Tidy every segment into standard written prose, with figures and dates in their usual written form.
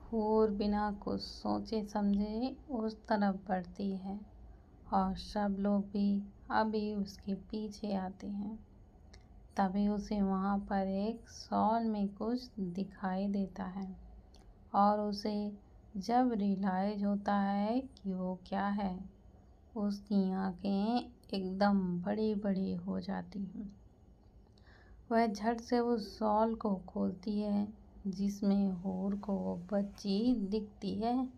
हूर बिना कुछ सोचे समझे उस तरफ बढ़ती है और सब लोग भी अभी उसके पीछे आते हैं। तभी उसे वहाँ पर एक शॉल में कुछ दिखाई देता है और उसे जब रियलाइज होता है कि वो क्या है, उसकी आंखें एकदम बड़ी बड़ी हो जाती हैं। वह झट से उस शॉल को खोलती है जिसमें हूर को वो बच्ची दिखती है।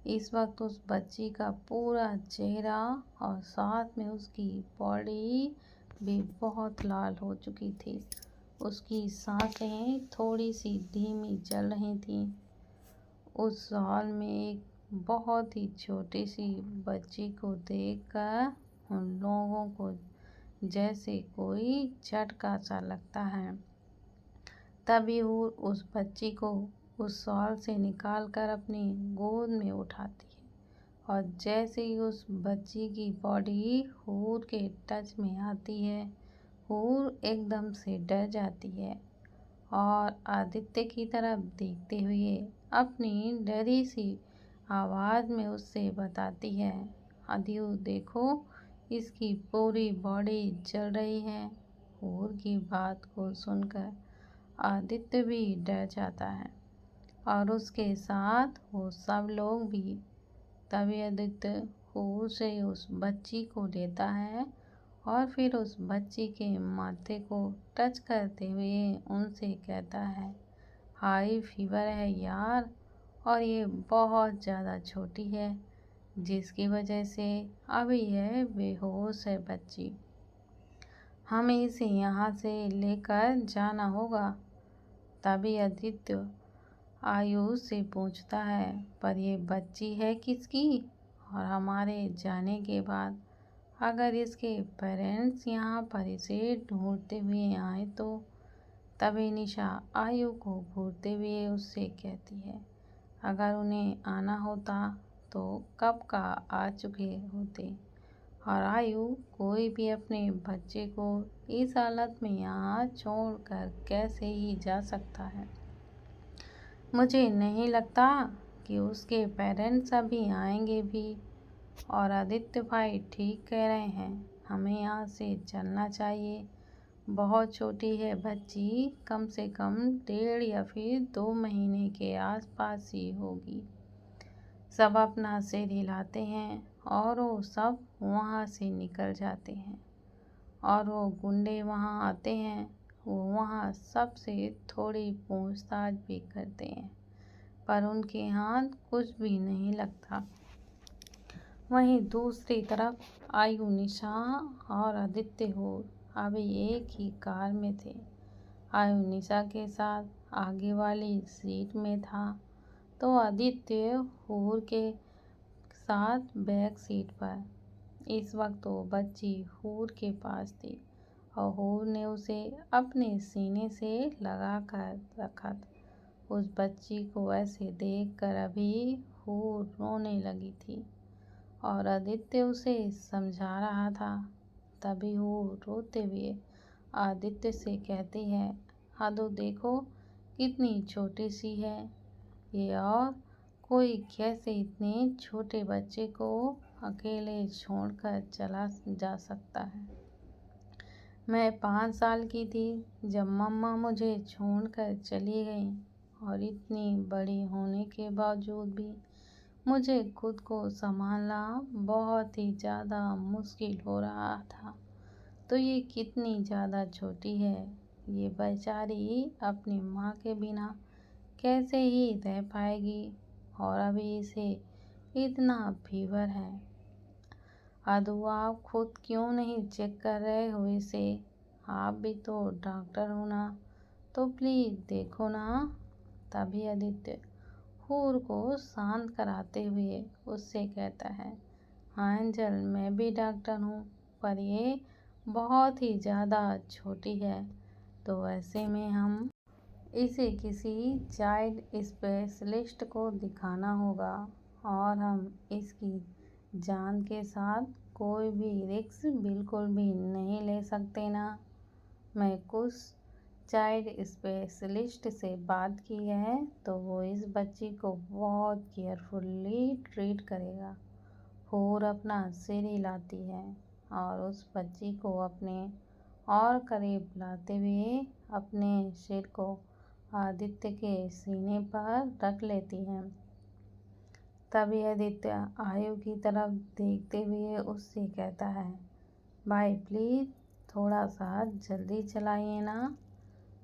इस वक्त उस बच्ची का पूरा चेहरा और साथ में उसकी बॉडी भी बहुत लाल हो चुकी थी। उसकी सांसें थोड़ी सी धीमी चल रही थीं। उस हॉल में एक बहुत ही छोटी सी बच्ची को देखकर उन लोगों को जैसे कोई झटका सा लगता है। तभी वो उस बच्ची को उस शॉल से निकालकर अपनी गोद में उठाती है और जैसे ही उस बच्ची की बॉडी हूर के टच में आती है, हूर एकदम से डर जाती है और आदित्य की तरफ देखते हुए अपनी डरी सी आवाज़ में उससे बताती है, आदित्य देखो, इसकी पूरी बॉडी जल रही है। हूर की बात को सुनकर आदित्य भी डर जाता है और उसके साथ वो सब लोग भी। तभी आदित्य हूर से उस बच्ची को लेता है और फिर उस बच्ची के माथे को टच करते हुए उनसे कहता है, हाई फीवर है यार, और ये बहुत ज़्यादा छोटी है जिसकी वजह से अभी यह बेहोश है बच्ची। हमें इसे यहाँ से लेकर जाना होगा। तभी आदित्य आयुष से पूछता है, पर ये बच्ची है किसकी? और हमारे जाने के बाद अगर इसके पेरेंट्स यहाँ पर इसे ढूंढते हुए आए तो? तभी निशा आयु को घूरते हुए उससे कहती है, अगर उन्हें आना होता तो कब का आ चुके होते, और आयु कोई भी अपने बच्चे को इस हालत में यहाँ छोड़कर कैसे ही जा सकता है। मुझे नहीं लगता कि उसके पेरेंट्स अभी आएंगे भी। और आदित्य भाई ठीक कह रहे हैं, हमें यहाँ से चलना चाहिए। बहुत छोटी है बच्ची, कम से कम 1.5 या फिर 2 महीने के आसपास ही होगी। सब अपना सिर हिलाते हैं और वो सब वहाँ से निकल जाते हैं और वो गुंडे वहाँ आते हैं। वो वहाँ सबसे थोड़ी पूछताछ भी करते हैं पर उनके हाथ कुछ भी नहीं लगता। वहीं दूसरी तरफ आयु, निशा और आदित्य हूर अभी एक ही कार में थे। आयु निशा के साथ आगे वाली सीट में था तो आदित्य हूर के साथ बैक सीट पर। इस वक्त वो बच्ची हूर के पास थी और हूर ने उसे अपने सीने से लगा कर रखा था। उस बच्ची को ऐसे देखकर अभी हूर रोने लगी थी और आदित्य उसे समझा रहा था। तभी हूर रोते हुए आदित्य से कहती है, हादो देखो कितनी छोटी सी है ये, और कोई कैसे इतने छोटे बच्चे को अकेले छोड़कर चला जा सकता है। मैं 5 साल की थी जब मम्मा मुझे छोड़कर चली गई और इतनी बड़ी होने के बावजूद भी मुझे खुद को संभालना बहुत ही ज़्यादा मुश्किल हो रहा था। तो ये कितनी ज़्यादा छोटी है, ये बेचारी अपनी माँ के बिना कैसे ही रह पाएगी, और अभी इसे इतना फीवर है। आदू आप खुद क्यों नहीं चेक कर रहे हो इसे? आप भी तो डॉक्टर हो ना, तो प्लीज़ देखो ना। तभी आदित्य हूर को शांत कराते हुए उससे कहता है, हाँ एंजल, मैं भी डॉक्टर हूँ पर ये बहुत ही ज़्यादा छोटी है, तो ऐसे में हम इसे किसी चाइल्ड स्पेशलिस्ट को दिखाना होगा और हम इसकी जान के साथ कोई भी रिस्क बिल्कुल भी नहीं ले सकते ना। मैं कुछ चाइल्ड स्पेशलिस्ट से बात की है तो वो इस बच्ची को बहुत केयरफुली ट्रीट करेगा। हूर अपना सिर हिलाती है और उस बच्ची को अपने और करीब लाते हुए अपने सिर को आदित्य के सीने पर रख लेती है। तभी आदित्य आयु की तरफ देखते हुए उससे कहता है, भाई प्लीज़ थोड़ा सा जल्दी चलाइए ना।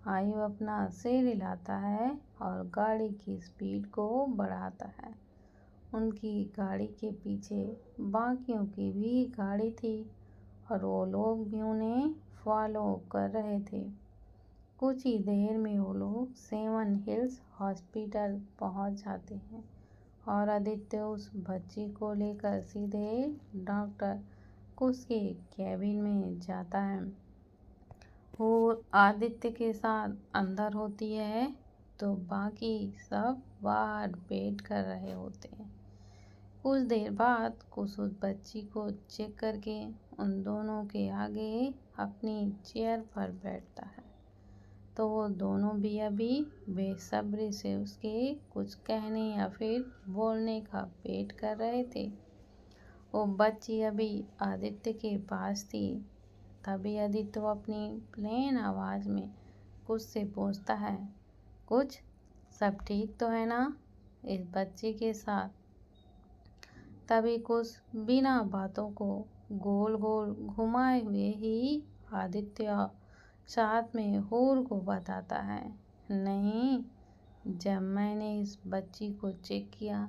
आयु अपना सिर हिलाता है और गाड़ी की स्पीड को बढ़ाता है। उनकी गाड़ी के पीछे बाकियों की भी गाड़ी थी और वो लोग भी उन्हें फॉलो कर रहे थे। कुछ ही देर में वो लोग 7 हिल्स हॉस्पिटल पहुंच जाते हैं और आदित्य उस बच्ची को लेकर सीधे डॉक्टर कुश के कैबिन में जाता है। वो आदित्य के साथ अंदर होती है तो बाकी सब बाहर वेट कर रहे होते हैं। कुछ देर बाद कुश उस बच्ची को चेक करके उन दोनों के आगे अपनी चेयर पर बैठता है तो वो दोनों भी अभी बेसब्री से उसके कुछ कहने या फिर बोलने का वेट कर रहे थे। वो बच्ची अभी आदित्य के पास थी। तभी आदित्य अपनी प्लेन आवाज़ में कुछ से पूछता है, कुछ सब ठीक तो है ना इस बच्ची के साथ। तभी कुछ बिना बातों को गोल गोल घुमाए हुए ही आदित्य साथ में हूर को बताता है, नहीं, जब मैंने इस बच्ची को चेक किया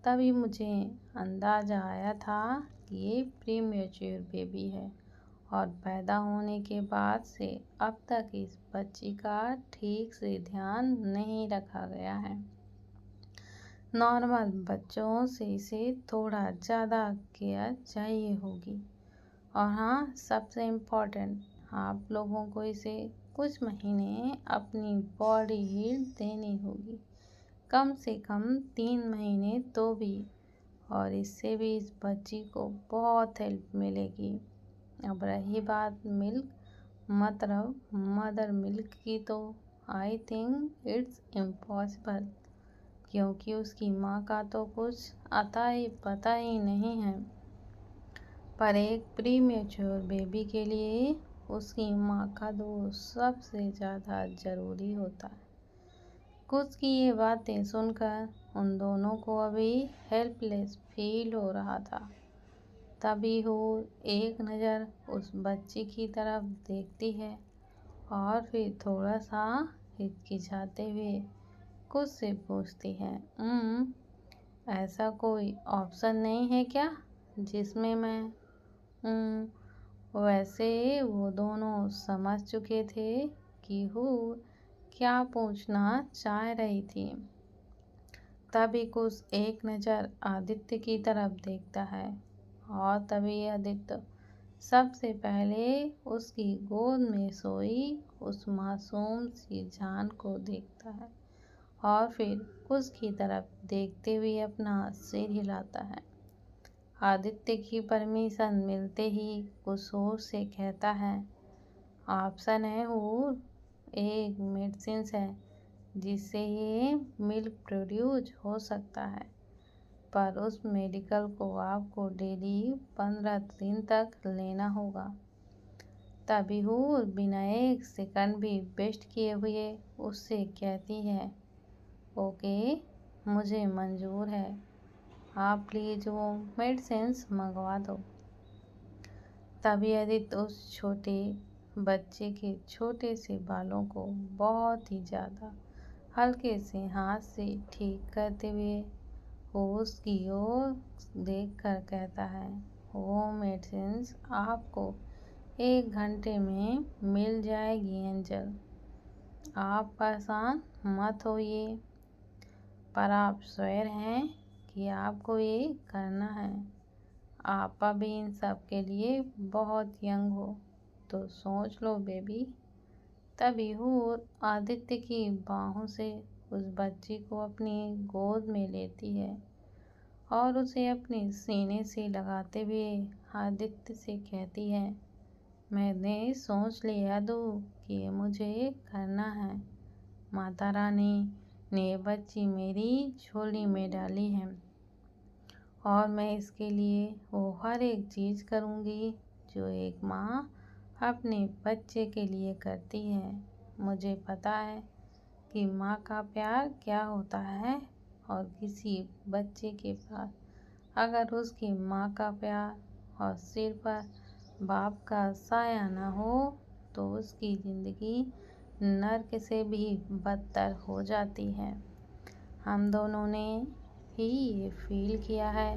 तभी मुझे अंदाज़ा आया था कि ये प्रीमेच्योर बेबी है और पैदा होने के बाद से अब तक इस बच्ची का ठीक से ध्यान नहीं रखा गया है। नॉर्मल बच्चों से इसे थोड़ा ज़्यादा केयर चाहिए होगी और हाँ, सबसे इम्पोर्टेंट, आप लोगों को इसे कुछ महीने अपनी बॉडी हीट देनी होगी, कम से कम 3 महीने तो भी, और इससे भी इस बच्ची को बहुत हेल्प मिलेगी। अब रही बात मिल्क मतलब मदर मिल्क की, तो आई थिंक इट्स इम्पॉसिबल, क्योंकि उसकी माँ का तो कुछ पता ही नहीं है। पर एक प्रीमेच्योर बेबी के लिए उसकी माँ का दूध सबसे ज़्यादा ज़रूरी होता है। कुछ की ये बातें सुनकर उन दोनों को अभी हेल्पलेस फील हो रहा था। तभी हूर एक नज़र उस बच्ची की तरफ देखती है और फिर थोड़ा सा हिचकिचाते हुए कुछ से पूछती है, ऐसा कोई ऑप्शन नहीं है क्या जिसमें मैं वैसे वो दोनों समझ चुके थे कि हूर क्या पूछना चाह रही थी। तभी कुछ एक नज़र आदित्य की तरफ देखता है और तभी आदित्य सबसे पहले उसकी गोद में सोई उस मासूम सी जान को देखता है और फिर उसकी तरफ देखते हुए अपना सिर हिलाता है। आदित्य की परमिशन मिलते ही कुछ हूर से कहता है, ऑप्शन है हूर, एक मेडिसिन है जिससे ये मिल्क प्रोड्यूस हो सकता है, पर उस मेडिकल को आपको डेली 15 दिन तक लेना होगा। तभी हूर बिना एक सेकंड भी वेस्ट किए हुए उससे कहती है, ओके, मुझे मंजूर है, आप प्लीज़ वो मेडिसिन्स मंगवा दो। तभी आदित्य उस छोटे बच्चे के छोटे से बालों को बहुत ही ज़्यादा हल्के से हाथ से ठीक करते हुए वो उसकी ओर देख कर कहता है, वो मेडिसिन्स आपको 1 घंटे में मिल जाएगी एंजल, आप परेशान मत होइए। पर आप श्योर हैं कि आपको ये करना है? आप अभी इन सब के लिए बहुत यंग हो, तो सोच लो बेबी। तभी हूर आदित्य की बाहों से उस बच्ची को अपनी गोद में लेती है और उसे अपने सीने से लगाते हुए आदित्य से कहती है, मैंने सोच लिया कि ये मुझे करना है। माता रानी ने बच्ची मेरी झोली में डाली है और मैं इसके लिए वो हर एक चीज़ करूँगी जो एक माँ अपने बच्चे के लिए करती है। मुझे पता है कि माँ का प्यार क्या होता है और किसी बच्चे के पास अगर उसकी माँ का प्यार और सिर पर बाप का साया न हो तो उसकी ज़िंदगी नर्क से भी बदतर हो जाती है। हम दोनों ने ही ये फील किया है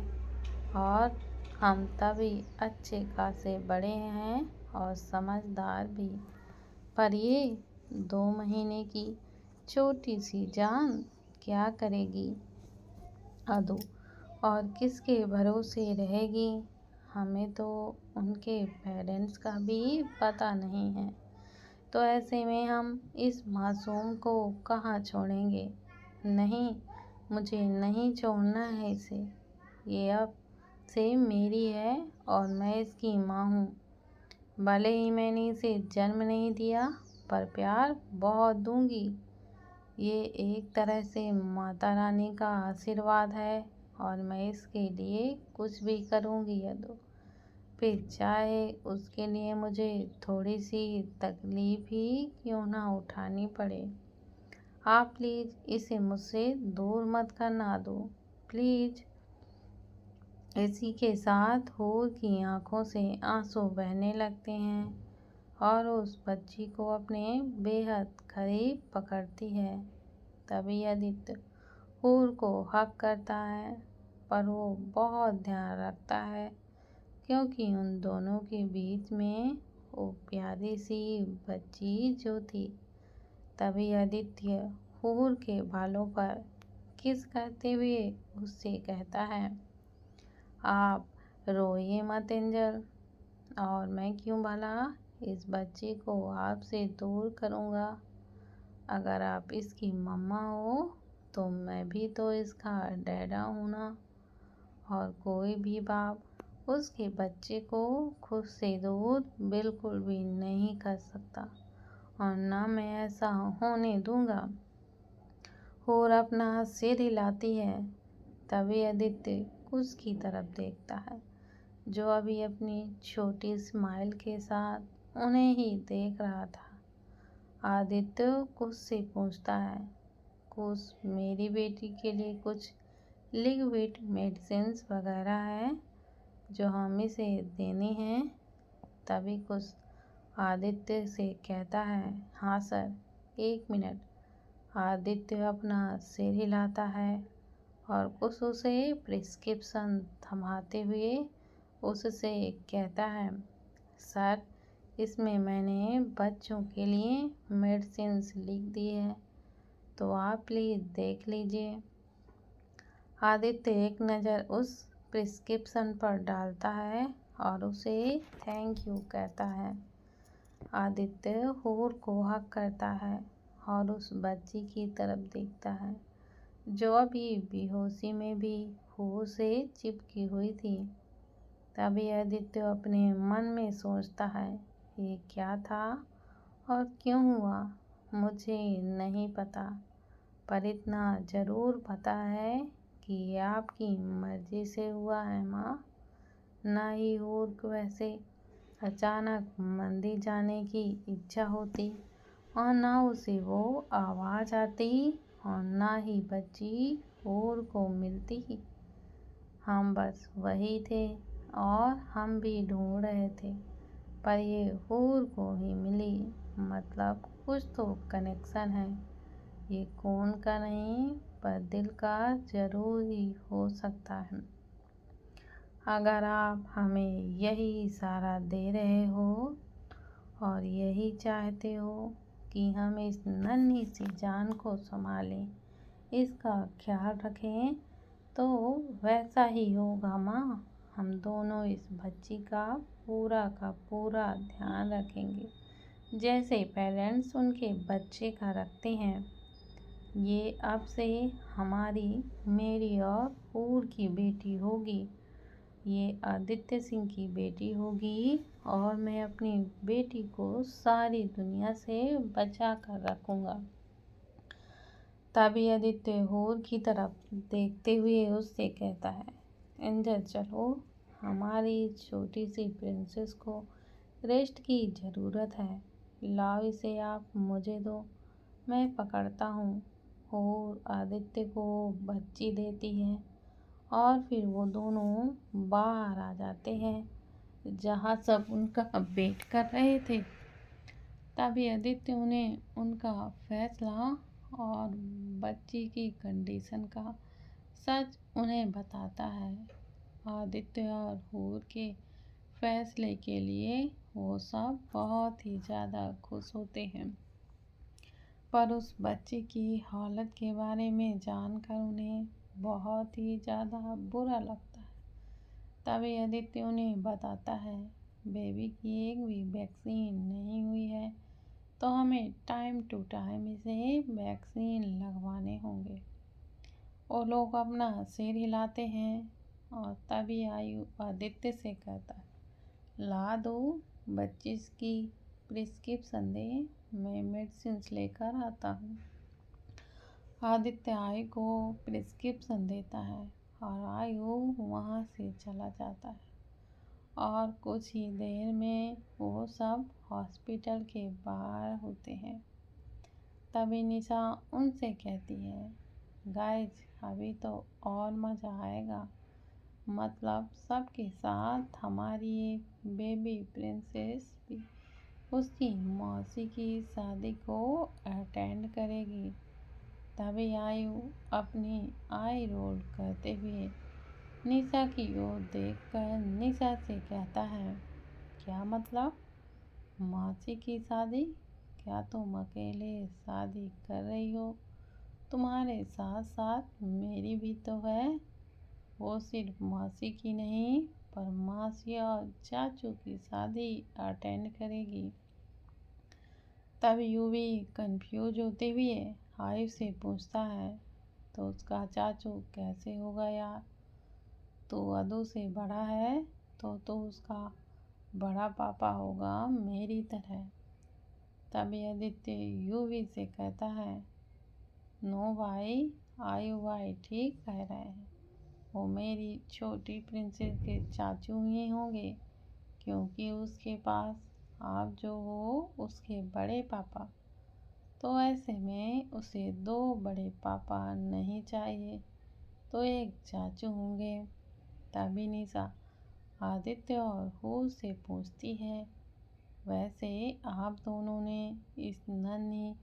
और हम तभी अच्छे खासे बड़े हैं और समझदार भी। पर ये 2 महीने की छोटी सी जान क्या करेगी अदू और किसके भरोसे रहेगी। हमें तो उनके पेरेंट्स का भी पता नहीं है, तो ऐसे में हम इस मासूम को कहाँ छोड़ेंगे। नहीं, मुझे नहीं छोड़ना है इसे। ये अब से मेरी है और मैं इसकी माँ हूँ। भले ही मैंने इसे जन्म नहीं दिया पर प्यार बहुत दूंगी। ये एक तरह से माता रानी का आशीर्वाद है और मैं इसके लिए कुछ भी करूँगी अदू, फिर चाहे उसके लिए मुझे थोड़ी सी तकलीफ ही क्यों ना उठानी पड़े। आप प्लीज़ इसे मुझसे दूर मत करना दो, प्लीज़। इसी के साथ हूर की आंखों से आंसू बहने लगते हैं और उस बच्ची को अपने बेहद करीब पकड़ती है। तभी आदित्य हूर को हक करता है, पर वो बहुत ध्यान रखता है क्योंकि उन दोनों के बीच में वो प्यारी सी बच्ची जो थी। तभी आदित्य हूर के बालों पर किस करते हुए उससे कहता है, आप रोइए मत एंजल, और मैं क्यों भला इस बच्चे को आपसे दूर करूँगा। अगर आप इसकी मम्मा हो तो मैं भी तो इसका डैडा हूँ ना, और कोई भी बाप उसके बच्चे को खुद से दूर बिल्कुल भी नहीं कर सकता और ना मैं ऐसा होने दूँगा। और अपना सिर हिलाती है। तभी आदित्य उसकी तरफ देखता है जो अभी अपनी छोटी स्माइल के साथ उन्हें ही देख रहा था। आदित्य कुछ से पूछता है, कुछ मेरी बेटी के लिए कुछ लिक्विड मेडिसिन्स वगैरह है जो हम इसे देनी हैं। तभी कुछ आदित्य से कहता है, हाँ सर, 1 मिनट। आदित्य अपना सिर हिलाता है और कुछ उसे प्रिस्क्रिप्शन थमाते हुए उससे कहता है, सर, इसमें मैंने बच्चों के लिए मेडिसिन्स लिख दी है, तो आप प्लीज़ देख लीजिए। आदित्य एक नज़र उस प्रिस्क्रिप्शन पर डालता है और उसे थैंक यू कहता है। आदित्य हूर को हक करता है और उस बच्ची की तरफ देखता है जो अभी बेहोशी में भी हूर से चिपकी हुई थी। तभी आदित्य अपने मन में सोचता है, ये क्या था और क्यों हुआ, मुझे नहीं पता, पर इतना ज़रूर पता है कि ये आपकी मर्ज़ी से हुआ है माँ। ना ही हूर को ऐसे अचानक मंदिर जाने की इच्छा होती और ना उसे वो आवाज़ आती और ना ही बच्ची हूर को मिलती। हम बस वही थे और हम भी ढूंढ रहे थे, पर ये हूर को ही मिली। मतलब कुछ तो कनेक्शन है, ये खून का नहीं पर दिल का ज़रूर ही हो सकता है। अगर आप हमें यही इशारा दे रहे हो और यही चाहते हो कि हम इस नन्ही सी जान को संभालें, इसका ख्याल रखें, तो वैसा ही होगा माँ। हम दोनों इस बच्ची का पूरा ध्यान रखेंगे जैसे पेरेंट्स उनके बच्चे का रखते हैं। ये अब से हमारी, मेरी और हूर की बेटी होगी। ये आदित्य सिंह की बेटी होगी और मैं अपनी बेटी को सारी दुनिया से बचा कर रखूँगा। तभी आदित्य हूर की तरफ देखते हुए उससे कहता है, एंजल चलो, हमारी छोटी सी प्रिंसेस को रेस्ट की ज़रूरत है। लाओ इसे आप मुझे दो, मैं पकड़ता हूँ। हूर आदित्य को बच्ची देती है और फिर वो दोनों बाहर आ जाते हैं जहाँ सब उनका वेट कर रहे थे। तभी आदित्य उन्हें उनका फैसला और बच्ची की कंडीशन का सच उन्हें बताता है। आदित्य और हूर के फैसले के लिए वो सब बहुत ही ज़्यादा खुश होते हैं, पर उस बच्चे की हालत के बारे में जानकर उन्हें बहुत ही ज़्यादा बुरा लगता है। तभी आदित्य उन्हें बताता है, बेबी की एक भी वैक्सीन नहीं हुई है, तो हमें टाइम टू टाइम इसे वैक्सीन लगवाने होंगे। वो लोग अपना सिर हिलाते हैं और तभी आयु आदित्य से कहता है, ला दो बच्ची की प्रिस्क्रिप्शन दे, मैं मेडिसिन लेकर आता हूँ। आदित्य आयु को प्रिस्क्रिप्शन देता है और आयु वहाँ से चला जाता है और कुछ ही देर में वो सब हॉस्पिटल के बाहर होते हैं। तभी निशा उनसे कहती है, गाइज अभी तो और मज़ा आएगा, मतलब सबके साथ हमारी एक बेबी प्रिंसेस भी उसकी मौसी की शादी को अटेंड करेगी। तभी आयु अपनी आई रोल करते हुए निशा की ओर देखकर निशा से कहता है, क्या मतलब मौसी की शादी? क्या तुम अकेले शादी कर रही हो? तुम्हारे साथ साथ मेरी भी तो है। वो सिर्फ मौसी की नहीं पर मासी और चाचू की शादी अटेंड करेगी। तब यूवी कंफ्यूज होते हुए आयु से पूछता है, तो उसका चाचू कैसे होगा यार? तो अदू से बड़ा है तो उसका बड़ा पापा होगा मेरी तरह। तभी आदित्य यूवी से कहता है, नो भाई, आयु भाई ठीक कह रहे हैं, वो मेरी छोटी प्रिंसेस के चाचू ही होंगे, क्योंकि उसके पास आप जो हो उसके बड़े पापा, तो ऐसे में उसे दो बड़े पापा नहीं चाहिए, तो एक चाचू होंगे। तभी निशा आदित्य और हूर से पूछती है, वैसे आप दोनों ने इस नन्ही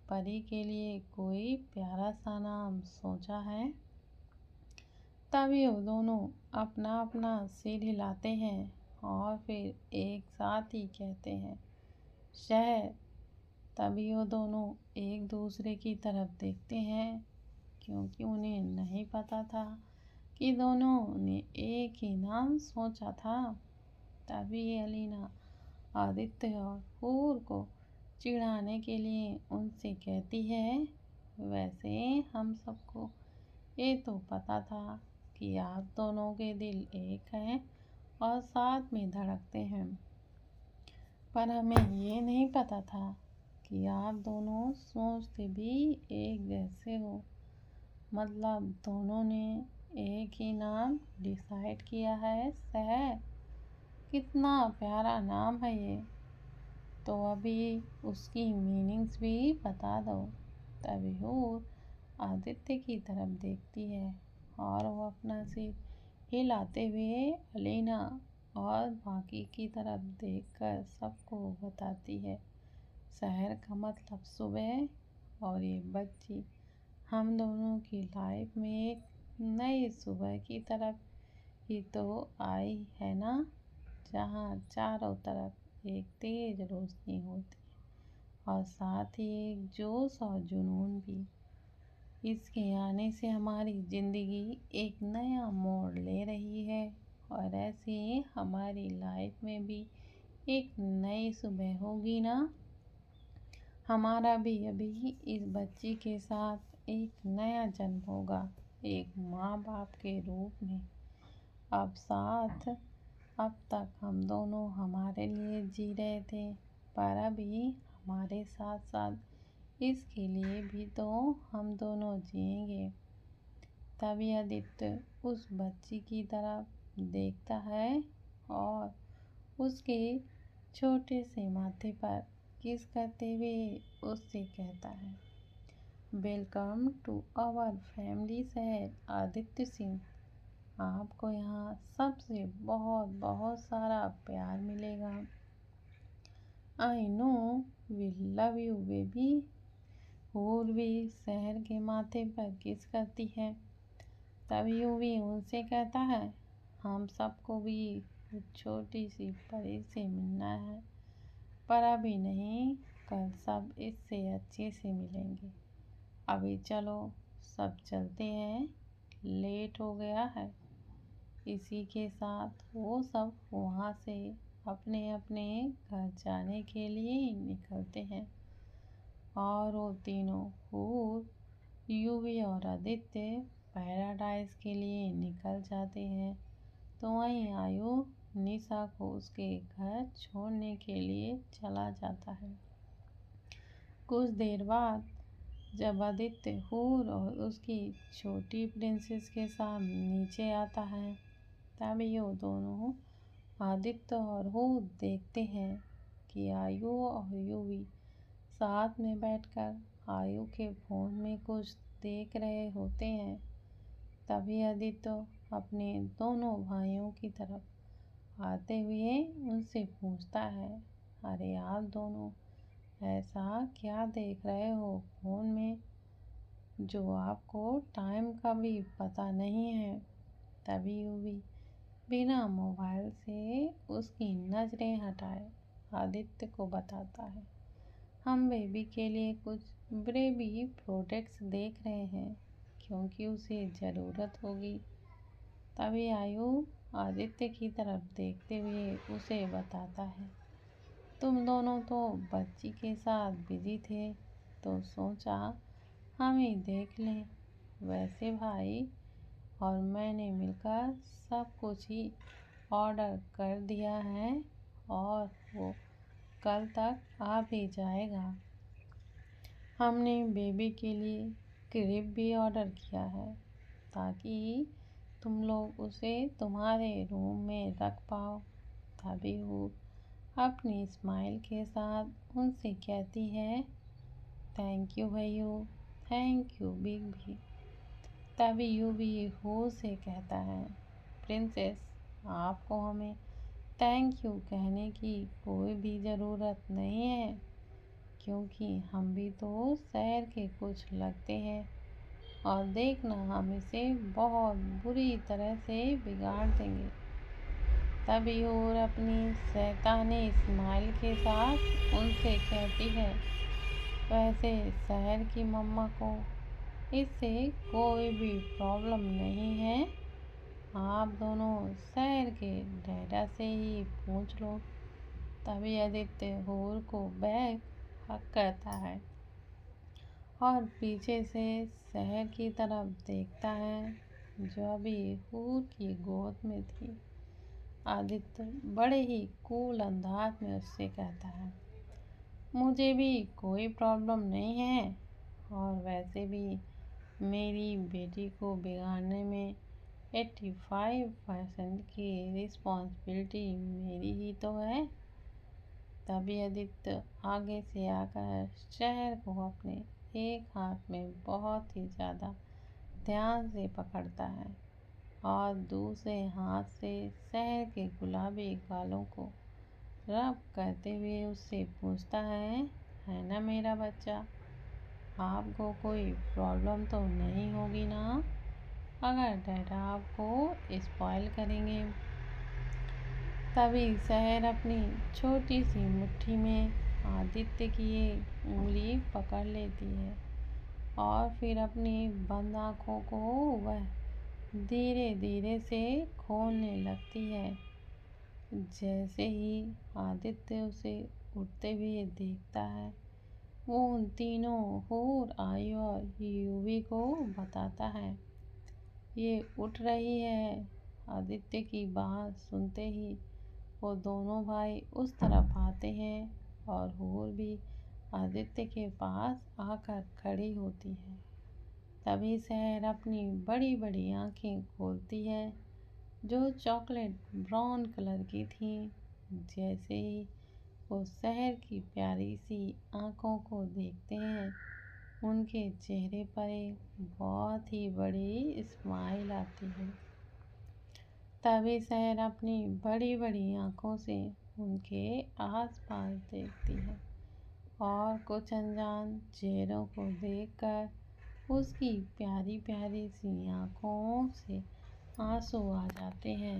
परी के लिए कोई प्यारा सा नाम सोचा है? तभी वो दोनों अपना अपना सिर हिलाते हैं और फिर एक साथ ही कहते हैं, शहर। तभी वो दोनों एक दूसरे की तरफ देखते हैं, क्योंकि उन्हें नहीं पता था कि दोनों ने एक ही नाम सोचा था। तभी अलीना आदित्य और हूर को चिढ़ाने के लिए उनसे कहती है, वैसे हम सबको ये तो पता था कि आप दोनों के दिल एक हैं और साथ में धड़कते हैं, पर हमें ये नहीं पता था कि आप दोनों सोचते भी एक जैसे हो। मतलब दोनों ने एक ही नाम डिसाइड किया है। शहर, कितना प्यारा नाम है ये, तो अभी उसकी मीनिंग्स भी बता दो। तभी हूर आदित्य की तरफ देखती है और वो अपना सिर हिलाते हुए अलीना और बाकी की तरफ देखकर सबको बताती है, शहर का मतलब सुबह, और ये बच्ची हम दोनों की लाइफ में एक नई सुबह की तरफ ही तो आई है ना, जहाँ चारों तरफ एक तेज रोशनी होती है और साथ ही एक जोश और जुनून भी। इसके आने से हमारी ज़िंदगी एक नया मोड़ ले रही है और ऐसे ही हमारी लाइफ में भी एक नई सुबह होगी ना। हमारा भी अभी इस बच्ची के साथ एक नया जन्म होगा, एक माँ बाप के रूप में। अब साथ अब तक हम दोनों हमारे लिए जी रहे थे, पर अभी हमारे साथ साथ इसके लिए भी तो हम दोनों जिएंगे। तभी आदित्य उस बच्ची की तरफ देखता है और उसके छोटे से माथे पर किस करते हुए उससे कहता है, वेलकम टू आवर फैमिली शहर आदित्य सिंह। आपको यहाँ सबसे बहुत बहुत सारा प्यार मिलेगा। I know we love you baby. भी शहर के माथे पर किस करती है। तभी भी उनसे कहता है, हम सबको भी उस छोटी सी परी से मिलना है, पर अभी नहीं, कल सब इससे अच्छे से मिलेंगे। अभी चलो सब चलते हैं, लेट हो गया है। इसी के साथ वो सब वहाँ से अपने अपने घर जाने के लिए निकलते हैं और वो तीनों हूर, यूवी और आदित्य पैराडाइज के लिए निकल जाते हैं। तो वहीं आयु निशा को उसके घर छोड़ने के लिए चला जाता है। कुछ देर बाद जब आदित्य हूर और उसकी छोटी प्रिंसेस के साथ नीचे आता है, तभी वो दोनों आदित्य और हूर देखते हैं कि आयु और यूवी साथ में बैठकर आयु के फोन में कुछ देख रहे होते हैं। तभी आदित्य अपने दोनों भाइयों की तरफ आते हुए उनसे पूछता है, अरे आप दोनों ऐसा क्या देख रहे हो फोन में, जो आपको टाइम का भी पता नहीं है। तभी यूवी बिना मोबाइल से उसकी नज़रें हटाए आदित्य को बताता है, हम बेबी के लिए कुछ बेबी प्रोडक्ट्स देख रहे हैं, क्योंकि उसे ज़रूरत होगी। तभी आयु आदित्य की तरफ देखते हुए उसे बताता है, तुम दोनों तो बच्ची के साथ बिजी थे, तो सोचा हम ही देख लें। वैसे भाई और मैंने मिलकर सब कुछ ही ऑर्डर कर दिया है और वो कल तक आ भी जाएगा। हमने बेबी के लिए क्रिब भी ऑर्डर किया है, ताकि तुम लोग उसे तुम्हारे रूम में रख पाओ। तभी वो अपनी स्माइल के साथ उनसे कहती है, थैंक यू भैया, थैंक यू बिग भी। तभी यू भी हो से कहता है, प्रिंसेस आपको हमें थैंक यू कहने की कोई भी ज़रूरत नहीं है, क्योंकि हम भी तो शहर के कुछ लगते हैं, और देखना हम इसे बहुत बुरी तरह से बिगाड़ देंगे। तभी और अपनी शैतानी स्माइल के साथ उनसे कहती है, वैसे शहर की मम्मा को इससे कोई भी प्रॉब्लम नहीं है, आप दोनों शहर के डैडा से ही पूछ लो। तभी आदित्य हूर को बैग हक करता है और पीछे से शहर की तरफ देखता है, जो अभी हूर की गोद में थी। आदित्य बड़े ही कूल अंदाज में उससे कहता है, मुझे भी कोई प्रॉब्लम नहीं है, और वैसे भी मेरी बेटी को बिगाड़ने में 85% की रिस्पॉन्सिबिलिटी मेरी ही तो है। तभी आदित्य आगे से आकर शहर को अपने एक हाथ में बहुत ही ज़्यादा ध्यान से पकड़ता है और दूसरे हाथ से शहर के गुलाबी गालों को रब करते हुए उससे पूछता है ना मेरा बच्चा, आपको कोई प्रॉब्लम तो नहीं होगी ना, अगर डैडा आपको स्पॉइल करेंगे। तभी शहर अपनी छोटी सी मुट्ठी में आदित्य की ये उंगली पकड़ लेती है और फिर अपनी बंद आँखों को वह धीरे धीरे से खोलने लगती है। जैसे ही आदित्य उसे उठते हुए देखता है, वो उन तीनों हूर, आयु और यूवी को बताता है, ये उठ रही है। आदित्य की बात सुनते ही वो दोनों भाई उस तरफ आते हैं और हूर भी आदित्य के पास आकर खड़ी होती है। तभी सहर अपनी बड़ी बड़ी आंखें खोलती है जो चॉकलेट ब्राउन कलर की थी। जैसे ही वो सहर की प्यारी सी आंखों को देखते हैं उनके चेहरे पर एक बहुत ही बड़ी स्माइल आती है। तभी सहर अपनी बड़ी बड़ी आंखों से उनके आसपास देखती है और कुछ अनजान चेहरों को देखकर उसकी प्यारी प्यारी सी आंखों से आंसू आ जाते हैं।